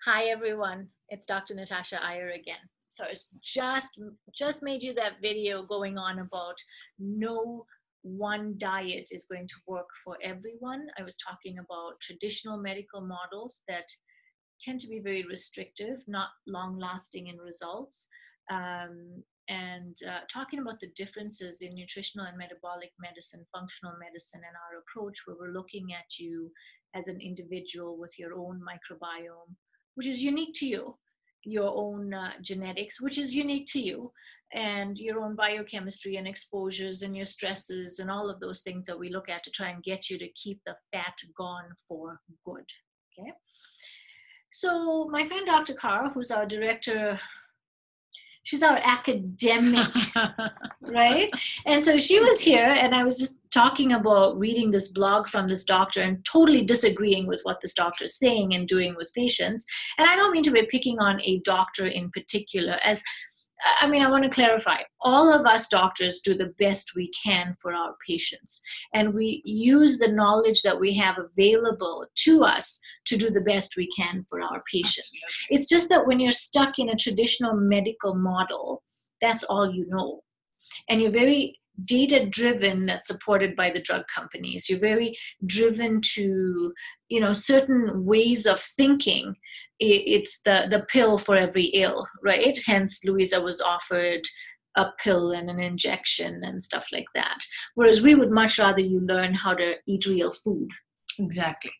Hi everyone, it's Dr. Natasha Iyer again. So it's just made you that video going on about no one diet is going to work for everyone. I was talking about traditional medical models that tend to be very restrictive, not long lasting in results. And talking about the differences in nutritional and metabolic medicine, functional medicine, and our approach, where we're looking at you as an individual with your own microbiome, which is unique to you, your own genetics, which is unique to you, and your own biochemistry and exposures and your stresses and all of those things that we look at to try and get you to keep the fat gone for good. Okay. So my friend Dr. Carr, who's our director, she's our academic, right? And so she was here, and I was just talking about reading this blog from this doctor and totally disagreeing with what this doctor is saying and doing with patients. And I don't mean to be picking on a doctor in particular, I want to clarify, all of us doctors do the best we can for our patients, and we use the knowledge that we have available to us to do the best we can for our patients. Absolutely. It's just that when you're stuck in a traditional medical model, that's all you know. And you're very data driven, that's supported by the drug companies. You're very driven to, certain ways of thinking. It's the pill for every ill, right? Hence, Louisa was offered a pill and an injection and stuff like that. Whereas we would much rather you learn how to eat real food. Exactly.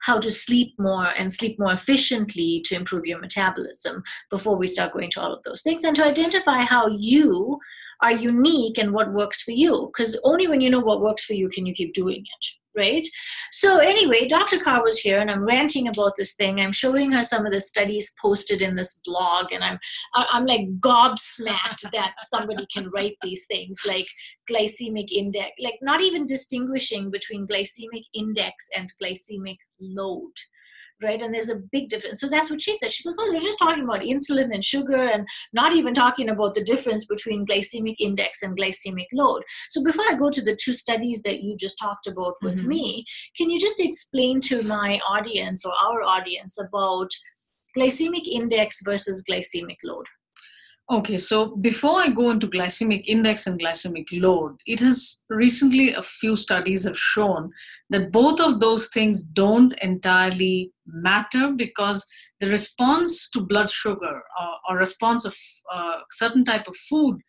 How to sleep more and sleep more efficiently to improve your metabolism before we start going to all of those things, and to identify how you are unique and what works for you, because only when you know what works for you can you keep doing it, right? So anyway, Dr. Carr was here, and I'm ranting about this thing. I'm showing her some of the studies posted in this blog, and I'm like gobsmacked that somebody can write these things like glycemic index, like not even distinguishing between glycemic index and glycemic load. Right? And there's a big difference. So that's what she said. She goes, oh, they're just talking about insulin and sugar and not even talking about the difference between glycemic index and glycemic load. So before I go to the two studies that you just talked about with me, can you just explain to my audience or our audience about glycemic index versus glycemic load? Okay, so before I go into glycemic index and glycemic load, it has recently, a few studies have shown that both of those things don't entirely matter, because the response to blood sugar or response of certain type of food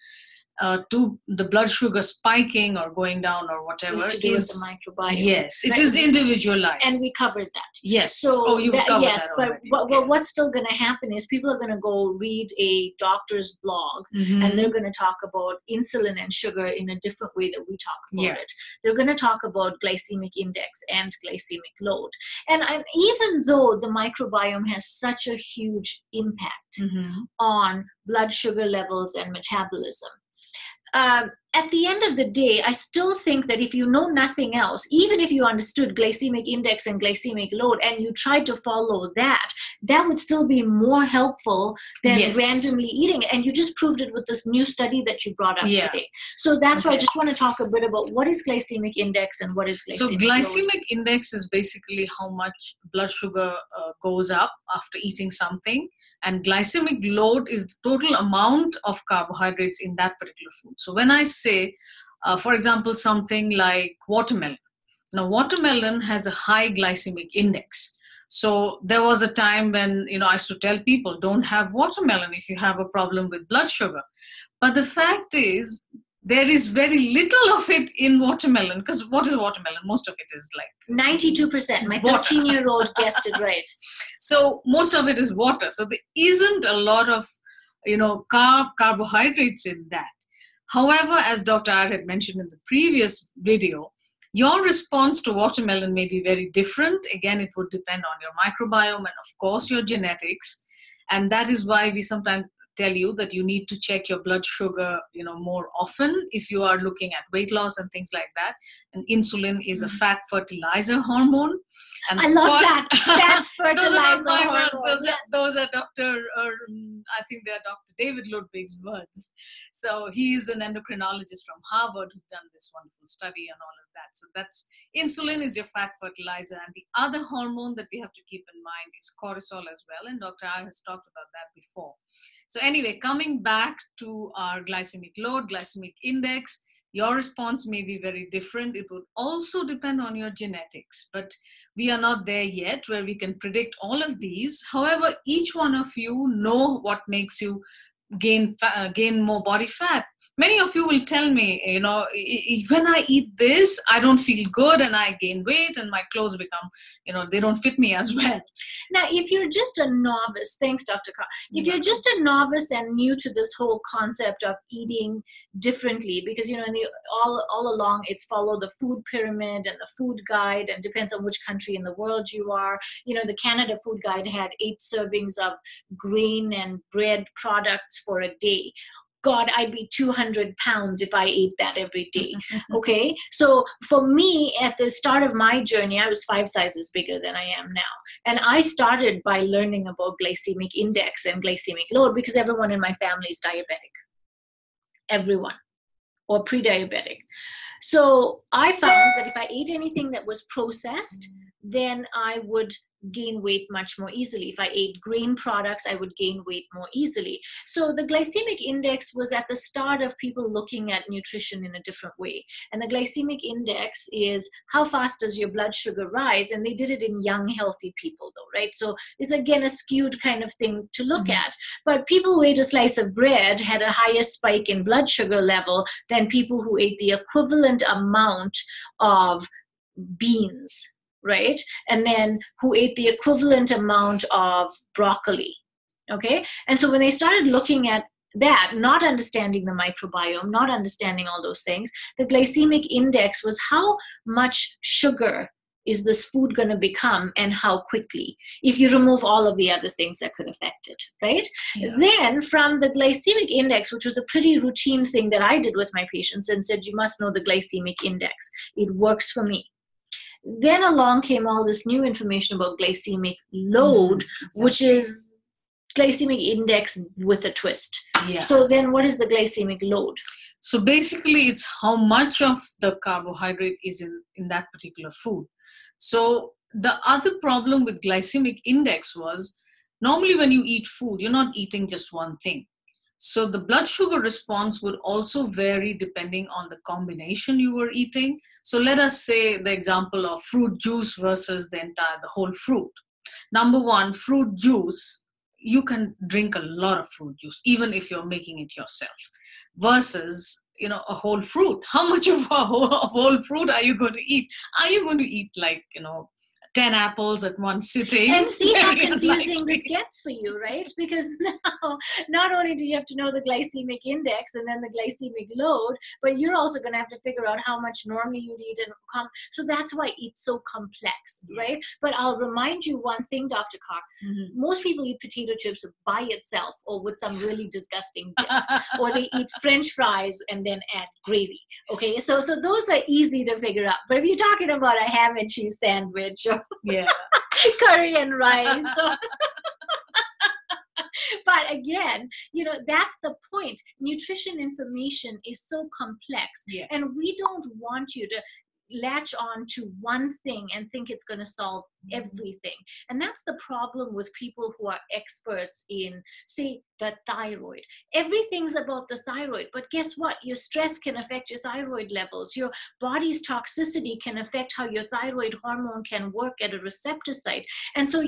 to the blood sugar spiking or going down or whatever is to do with the microbiome. Yes, it is individualized. And we covered that. Yes. So you've covered yes, that but already. what's still going to happen is people are going to go read a doctor's blog, and they're going to talk about insulin and sugar in a different way that we talk about it. They're going to talk about glycemic index and glycemic load. And even though the microbiome has such a huge impact on blood sugar levels and metabolism, at the end of the day, I still think that if you know nothing else, even if you understood glycemic index and glycemic load and you tried to follow that, that would still be more helpful than randomly eating it. And you just proved it with this new study that you brought up today. So that's why I just want to talk a bit about what is glycemic index and what is glycemic load. So glycemic index is basically how much blood sugar goes up after eating something. And glycemic load is the total amount of carbohydrates in that particular food. So when I say, for example, something like watermelon. Now, watermelon has a high glycemic index. So there was a time when, I used to tell people, don't have watermelon if you have a problem with blood sugar. But the fact is, there is very little of it in watermelon, because what is watermelon? Most of it is like 92%. My 13-year-old guessed it right. So most of it is water. So there isn't a lot of, carbohydrates in that. However, as Dr. Iyer had mentioned in the previous video, your response to watermelon may be very different. Again, it would depend on your microbiome and, of course, your genetics. And that is why we sometimes tell you that you need to check your blood sugar, more often if you are looking at weight loss and things like that. And insulin is a fat fertilizer hormone. And I love that, fat fertilizer hormone. Those are Dr. I think they are Dr. David Ludwig's words. So he is an endocrinologist from Harvard who's done this wonderful study on all of that. So that's insulin is your fat fertilizer. And the other hormone that we have to keep in mind is cortisol as well. And Dr. R has talked about that before. So anyway, coming back to our glycemic load, glycemic index, your response may be very different. It would also depend on your genetics, but we are not there yet where we can predict all of these. However, each one of you know what makes you gain more body fat. Many of you will tell me, when I eat this, I don't feel good and I gain weight and my clothes become, they don't fit me as well. Now, if you're just a novice, thanks, Dr. Carr. If you're just a novice and new to this whole concept of eating differently, because, all along it's follow the food pyramid and the food guide, and depends on which country in the world you are. The Canada food guide had 8 servings of grain and bread products for a day. God, I'd be 200 pounds if I ate that every day. Okay. So for me, at the start of my journey, I was 5 sizes bigger than I am now. And I started by learning about glycemic index and glycemic load because everyone in my family is diabetic. Everyone. Or pre-diabetic. So I found that if I ate anything that was processed, then I would gain weight much more easily. If I ate grain products, I would gain weight more easily. So the glycemic index was at the start of people looking at nutrition in a different way. And the glycemic index is how fast does your blood sugar rise? And they did it in young, healthy people though, right? So it's again a skewed kind of thing to look at. But people who ate a slice of bread had a higher spike in blood sugar level than people who ate the equivalent amount of beans, right? And then who ate the equivalent amount of broccoli, okay? And so when they started looking at that, not understanding the microbiome, not understanding all those things, the glycemic index was how much sugar is this food going to become and how quickly, if you remove all of the other things that could affect it, right? Yeah. Then from the glycemic index, which was a pretty routine thing that I did with my patients and said, you must know the glycemic index. It works for me. Then along came all this new information about glycemic load, exactly. Which is glycemic index with a twist. Yeah. So then what is the glycemic load? So basically it's how much of the carbohydrate is in that particular food. So the other problem with glycemic index was normally when you eat food, you're not eating just one thing. So the blood sugar response would also vary depending on the combination you were eating. So let us say the example of fruit juice versus the whole fruit. Number one, fruit juice, you can drink a lot of fruit juice, even if you're making it yourself, versus, a whole fruit. How much of a whole fruit are you going to eat? Are you going to eat 10 apples at one sitting? And see how confusing this gets for you, right? Because now, not only do you have to know the glycemic index and then the glycemic load, but you're also going to have to figure out how much normally you'd eat. So that's why it's so complex, right? But I'll remind you one thing, Dr. Carr. Most people eat potato chips by itself or with some really disgusting dip. Or they eat French fries and then add gravy. Okay, so those are easy to figure out. But if you're talking about a ham and cheese sandwich, yeah, curry and rice. But again, that's the point. Nutrition information is so complex, and we don't want you to latch on to one thing and think it's going to solve everything. And that's the problem with people who are experts in, say, the thyroid. Everything's about the thyroid, but guess what? Your stress can affect your thyroid levels. Your body's toxicity can affect how your thyroid hormone can work at a receptor site. And so,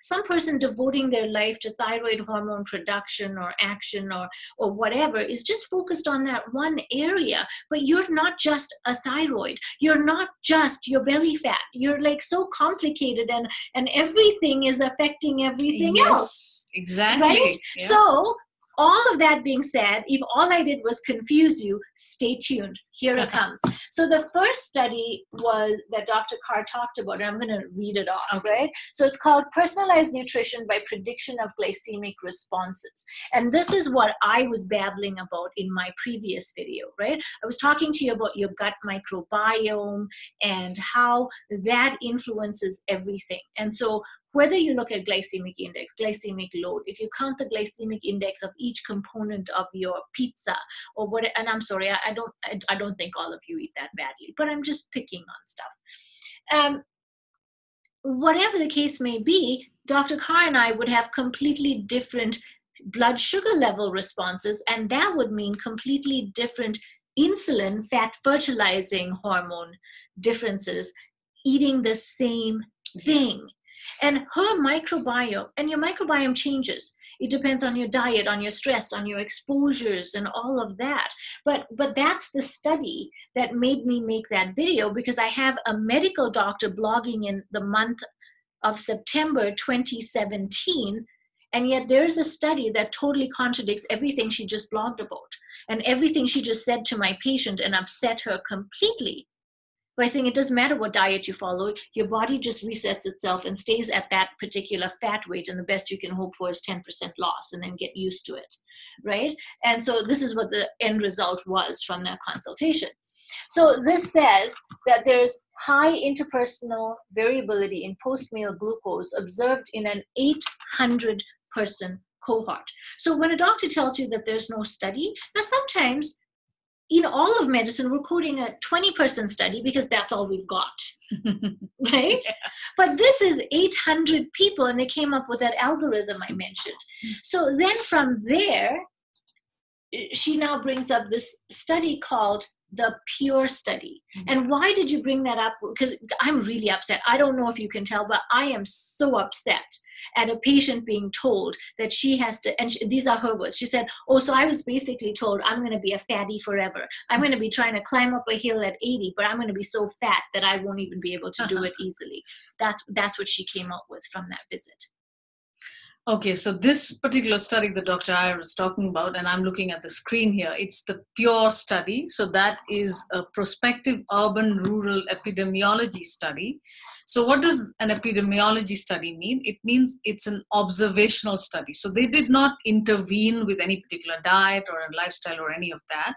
some person devoting their life to thyroid hormone production or action or whatever is just focused on that one area. But you're not just a thyroid. You're not just your belly fat. You're so complicated and everything is affecting everything else. Exactly. Right? Yeah. So all of that being said, if all I did was confuse you, stay tuned. Here it comes. So the first study was that Dr. Carr talked about, and I'm going to read it off, right? So it's called Personalized Nutrition by Prediction of Glycemic Responses. And this is what I was babbling about in my previous video, right? I was talking to you about your gut microbiome and how that influences everything. And so whether you look at glycemic index, glycemic load, if you count the glycemic index of each component of your pizza or what, and I'm sorry, I don't think all of you eat that badly, but I'm just picking on stuff. Whatever the case may be, Dr. Carr and I would have completely different blood sugar level responses, and that would mean completely different insulin fat fertilizing hormone differences eating the same thing. And her microbiome, and your microbiome changes. It depends on your diet, on your stress, on your exposures, and all of that. But that's the study that made me make that video, because I have a medical doctor blogging in the month of September 2017, and yet there's a study that totally contradicts everything she just blogged about and everything she just said to my patient, and upset her completely by saying it doesn't matter what diet you follow, your body just resets itself and stays at that particular fat weight, and the best you can hope for is 10% loss, and then get used to it, right? And so this is what the end result was from that consultation. So this says that there's high interpersonal variability in post-meal glucose observed in an 800-person cohort. So when a doctor tells you that there's no study, now sometimes in all of medicine, we're quoting a 20-person study because that's all we've got, right? Yeah. But this is 800 people, and they came up with that algorithm I mentioned. So then from there, she now brings up this study called the PURE study. And why did you bring that up? Because I'm really upset. I don't know if you can tell, but I am so upset at a patient being told that she has to, and these are her words. She said, oh, so I was basically told I'm going to be a fatty forever. I'm going to be trying to climb up a hill at 80, but I'm going to be so fat that I won't even be able to do it easily. That's what she came up with from that visit. Okay, so this particular study that Dr. Iyer was talking about, and I'm looking at the screen here, it's the PURE study. So that is a prospective urban-rural epidemiology study. So what does an epidemiology study mean? It means it's an observational study. So they did not intervene with any particular diet or a lifestyle or any of that.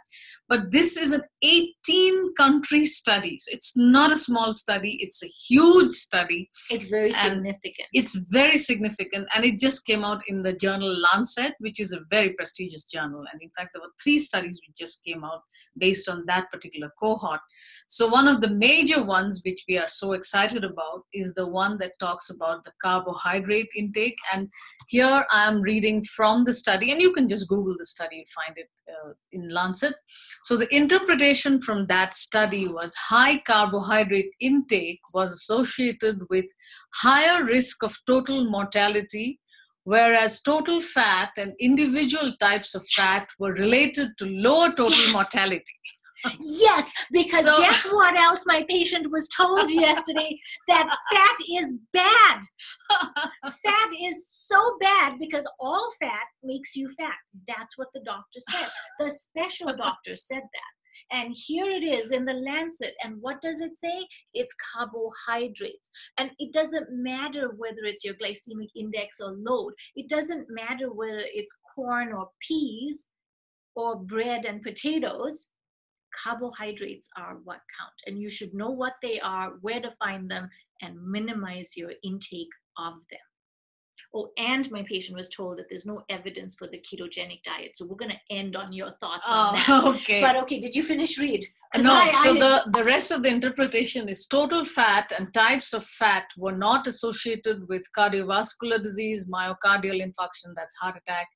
But this is an 18-country study. So it's not a small study. It's a huge study. It's very significant. It's very significant. And it just came out in the journal Lancet, which is a very prestigious journal. And in fact, there were 3 studies which just came out based on that particular cohort. So one of the major ones, which we are so excited about, is the one that talks about the carbohydrate intake. And here I am reading from the study, and you can just Google the study and find it in Lancet. So the interpretation from that study was high carbohydrate intake was associated with higher risk of total mortality, whereas total fat and individual types of fat were related to lower total mortality. Yes, because guess what else my patient was told yesterday? That fat is bad. Fat is so bad because all fat makes you fat. That's what the doctor said. The special doctor said that. And here it is in the Lancet. And what does it say? It's carbohydrates. And it doesn't matter whether it's your glycemic index or load. It doesn't matter whether it's corn or peas or bread and potatoes. Carbohydrates are what count, and you should know what they are, where to find them, and minimize your intake of them. Oh, and my patient was told that there's no evidence for the ketogenic diet, so we're going to end on your thoughts on that. Okay. But okay, did you finish read? No, the rest of the interpretation is total fat and types of fat were not associated with cardiovascular disease, myocardial infarction, that's heart attack,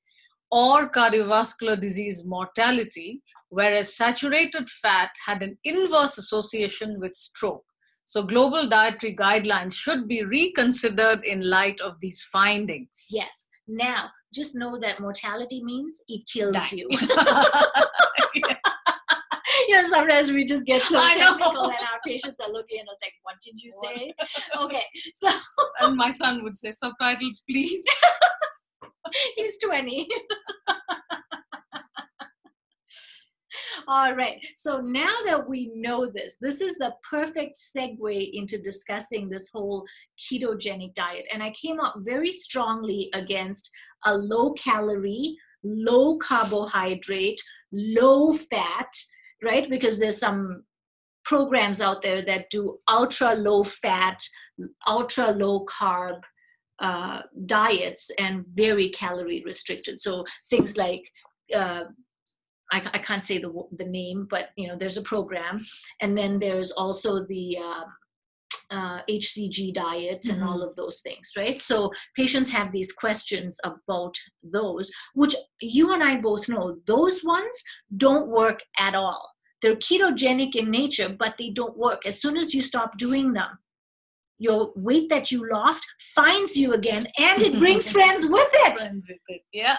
or cardiovascular disease mortality, whereas saturated fat had an inverse association with stroke. So global dietary guidelines should be reconsidered in light of these findings. Yes. Now, just know that mortality means it kills you. Yeah. You know, sometimes we just get so technical and our patients are looking at us like, what did you say? Okay, so. And my son would say, subtitles, please. He's 20. All right. So now that we know this is the perfect segue into discussing this whole ketogenic diet. And I came up very strongly against a low calorie, low carbohydrate, low fat, right? Because there's some programs out there that do ultra low fat, ultra low carb diets and very calorie restricted. So things like, I can't say the name, but there's a program, and then there's also the HCG diet and all of those things, right? So patients have these questions about those, which you and I both know those ones don't work at all. They're ketogenic in nature, but they don't work. As soon as you stop doing them, your weight that you lost finds you again, and it brings friends with it. Friends with it, yeah.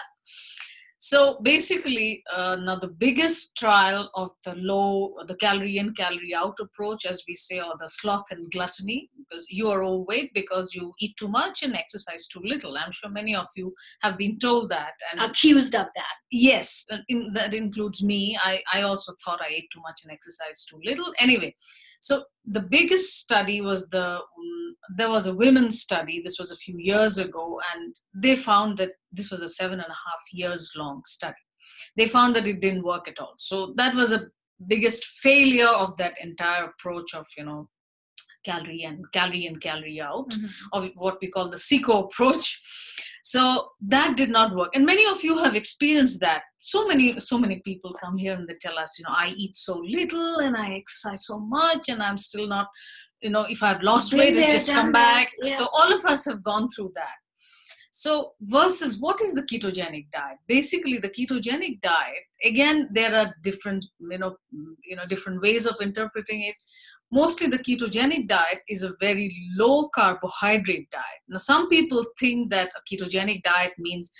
So basically, now the biggest trial of the calorie in, calorie out approach, as we say, or the sloth and gluttony, because you are overweight because you eat too much and exercise too little. I'm sure many of you have been told that. And accused of that. Yes, that includes me. I also thought I ate too much and exercised too little. Anyway, so the biggest study was there was a women's study. This was a few years ago, and they found that this was a 7.5 years long study. They found that it didn't work at all. So that was a biggest failure of that entire approach of, calorie in, calorie out, of what we call the SICO approach. So that did not work. And many of you have experienced that. So many people come here and they tell us, I eat so little and I exercise so much and I'm still not, if I've lost weight, it's just come back. Yeah. So all of us have gone through that. So versus what is the ketogenic diet? Basically, the ketogenic diet, again, there are different, different ways of interpreting it. Mostly the ketogenic diet is a very low carbohydrate diet. Now, some people think that a ketogenic diet means,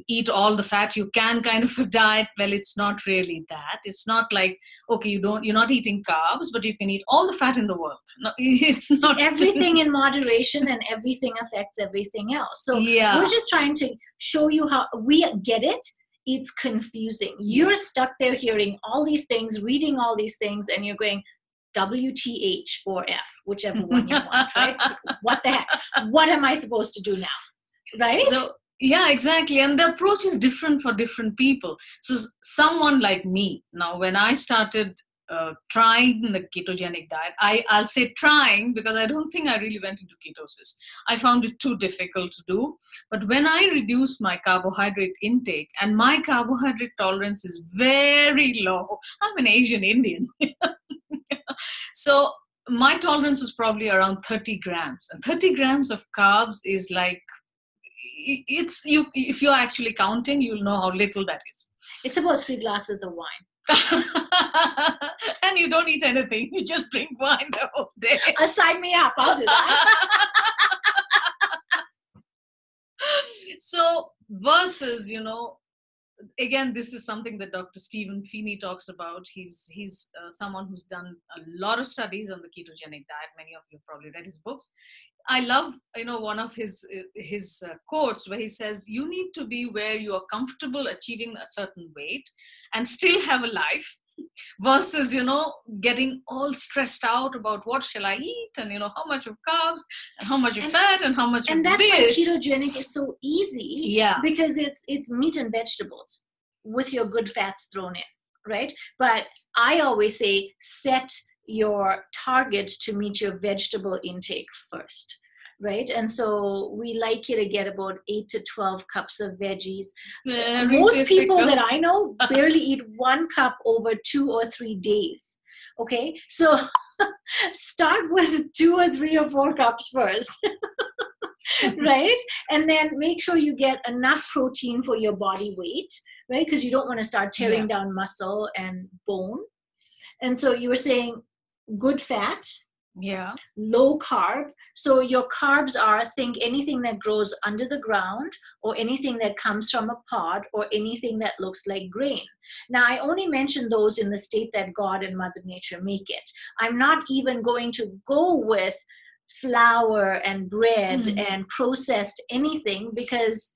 eat all the fat you can kind of a diet. Well, it's not really that. It's not like, okay, you're not eating carbs, but you can eat all the fat in the world. No, it's not. Everything in moderation, and everything affects everything else. So we're just trying to show you how we get it. It's confusing. You're stuck there hearing all these things, reading all these things, and you're going, WTH or F, whichever one you want, right? What the heck? What am I supposed to do now? Right? So, yeah, exactly. And the approach is different for different people. So someone like me, now when I started trying the ketogenic diet, I'll say trying because I don't think I really went into ketosis. I found it too difficult to do. But when I reduced my carbohydrate intake, and my carbohydrate tolerance is very low, I'm an Asian Indian. So my tolerance was probably around 30 grams. And 30 grams of carbs is like, if you're actually counting, you'll know how little that is. It's about 3 glasses of wine. And you don't eat anything. You just drink wine the whole day. Sign me up. I'll do that. So versus, again, this is something that Dr. Stephen Feeney talks about. He's someone who's done a lot of studies on the ketogenic diet. Many of you have probably read his books. I love, one of his quotes where he says, you need to be where you are comfortable achieving a certain weight and still have a life versus, getting all stressed out about what shall I eat and, how much of carbs and how much of fat and how much of this. And that's why ketogenic is so easy. Yeah. Because it's meat and vegetables with your good fats thrown in, right? But I always say set your target to meet your vegetable intake first, right? And so we like you to get about 8 to 12 cups of veggies. Most people that I know barely eat 1 cup over 2 or 3 days. Okay, so start with 2 or 3 or 4 cups first. Right? And then make sure you get enough protein for your body weight, right? Because you don't want to start tearing down muscle and bone. And so you were saying good fat, low carb. So your carbs are, think anything that grows under the ground or anything that comes from a pod or anything that looks like grain. Now, I only mention those in the state that God and Mother Nature make it. I'm not even going to go with flour and bread and processed anything because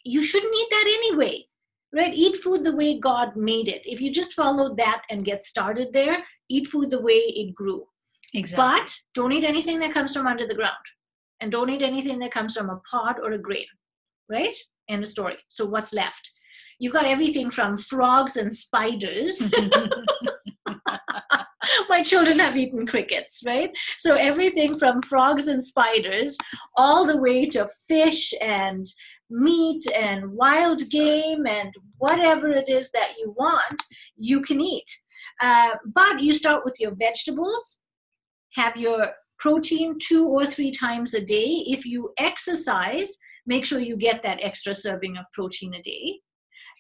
you shouldn't eat that anyway, right? Eat food the way God made it. If you just follow that and get started there, eat food the way it grew. Exactly. But don't eat anything that comes from under the ground. And don't eat anything that comes from a pod or a grain, right? End of story. So what's left? You've got everything from frogs and spiders My children have eaten crickets, right? So everything from frogs and spiders all the way to fish and meat and wild game and whatever it is that you want, you can eat. But you start with your vegetables, have your protein 2 or 3 times a day. If you exercise, make sure you get that extra serving of protein a day.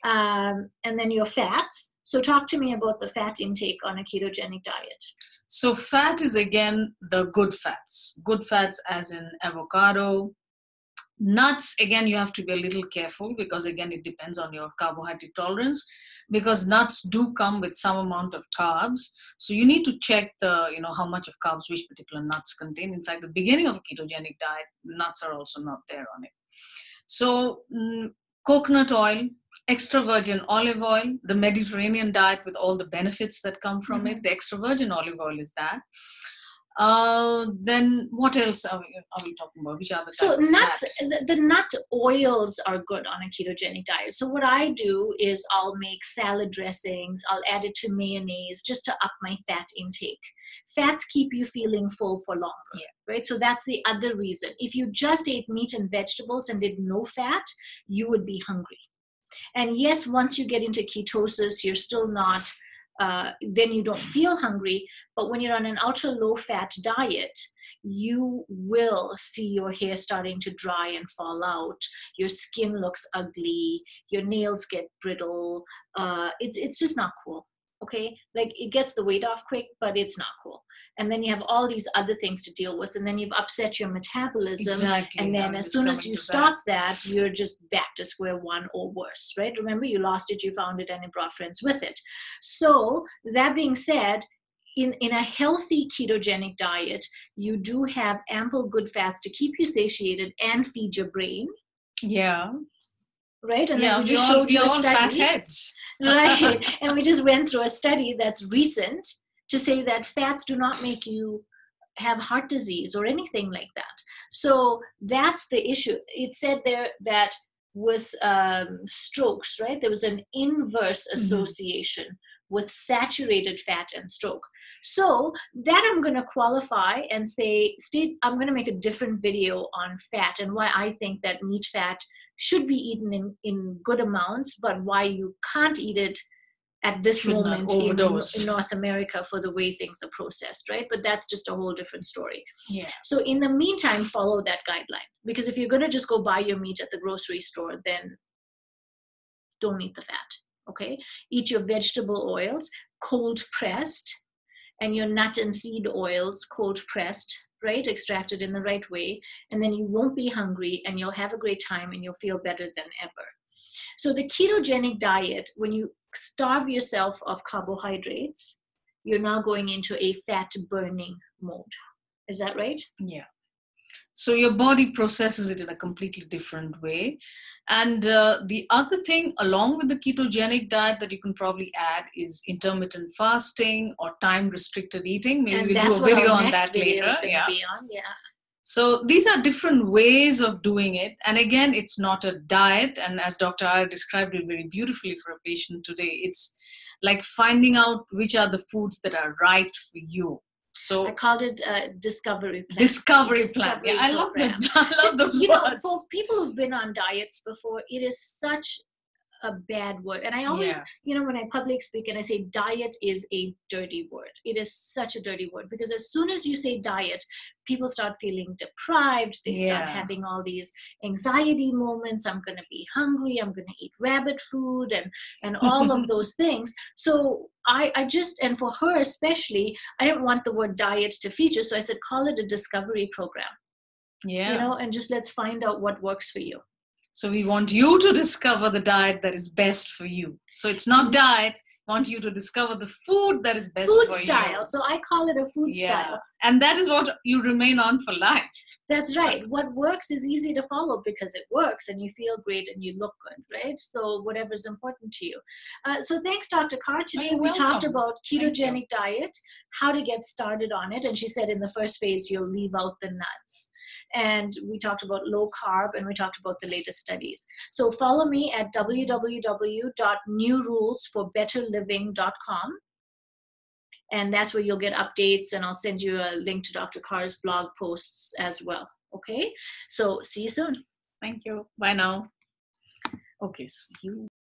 And then your fats. So talk to me about the fat intake on a ketogenic diet. So fat is again the good fats. Good fats as in avocado. Nuts, again, you have to be a little careful because again, it depends on your carbohydrate tolerance, because nuts do come with some amount of carbs. So you need to check how much of carbs which particular nuts contain. In fact, the beginning of a ketogenic diet, nuts are also not there on it. So coconut oil, extra virgin olive oil, the Mediterranean diet with all the benefits that come from it, the extra virgin olive oil is that. Then what else are we talking about? Which other so nuts? The nut oils are good on a ketogenic diet. So what I do is I'll make salad dressings. I'll add it to mayonnaise just to up my fat intake. Fats keep you feeling full for longer, right? So that's the other reason. If you just ate meat and vegetables and did no fat, you would be hungry. And yes, once you get into ketosis, you're still not. Then you don't feel hungry. But when you're on an ultra low fat diet, you will see your hair starting to dry and fall out. Your skin looks ugly. Your nails get brittle. It's just not cool. Okay, like it gets the weight off quick, but it's not cool. And then you have all these other things to deal with, and then you've upset your metabolism. Exactly. And then as soon as you stop that, you're just back to square one or worse, right? Remember, you lost it, you found it, and you brought friends with it. So that being said, in a healthy ketogenic diet, you do have ample good fats to keep you satiated and feed your brain. Yeah. Right? And then we just showed you a study. Fat heads. Right. And we just went through a study that's recent to say that fats do not make you have heart disease or anything like that. So that's the issue. It said there that with strokes, right, there was an inverse association with saturated fat and stroke. So that I'm going to qualify and say, I'm going to make a different video on fat and why I think that meat fat should be eaten in good amounts, but why you can't eat it at this moment in North America for the way things are processed, right? But that's just a whole different story. Yeah. So in the meantime, follow that guideline, because if you're going to just go buy your meat at the grocery store, then don't eat the fat, okay? Eat your vegetable oils, cold pressed, and your nut and seed oils, cold pressed, right? Extracted in the right way. And then you won't be hungry and you'll have a great time and you'll feel better than ever. So the ketogenic diet, when you starve yourself of carbohydrates, you're now going into a fat burning mode. Is that right? Yeah. So your body processes it in a completely different way. And the other thing along with the ketogenic diet that you can probably add is intermittent fasting or time restricted eating. Maybe we'll do a video on that later. Yeah. So these are different ways of doing it. And again, it's not a diet. And as Dr. Iyer described it very beautifully for a patient today, it's like finding out which are the foods that are right for you. So I called it discovery plan. Discovery plan. Yeah, I love that. I love those words. For people who've been on diets before, it is such a bad word. And I always, when I public speak and I say diet is a dirty word. It is such a dirty word, because as soon as you say diet, people start feeling deprived. They start having all these anxiety moments. I'm going to be hungry. I'm going to eat rabbit food and all of those things. So I just, and for her especially, I didn't want the word diet to feature. So I said, call it a discovery program. Yeah. And just let's find out what works for you. So we want you to discover the diet that is best for you. So it's not diet. We want you to discover the food that is best for you. Food style. So I call it a food style. And that is what you remain on for life. That's right. What works is easy to follow because it works and you feel great and you look good, right? So whatever's important to you. So thanks, Dr. Carr. Today we talked about ketogenic diet, how to get started on it. And she said in the first phase, you'll leave out the nuts. And we talked about low carb and we talked about the latest studies. So follow me at www.newrulesforbetterliving.com. And that's where you'll get updates, and I'll send you a link to Dr. Carr's blog posts as well. Okay, so see you soon. Thank you. Bye now. Okay, so you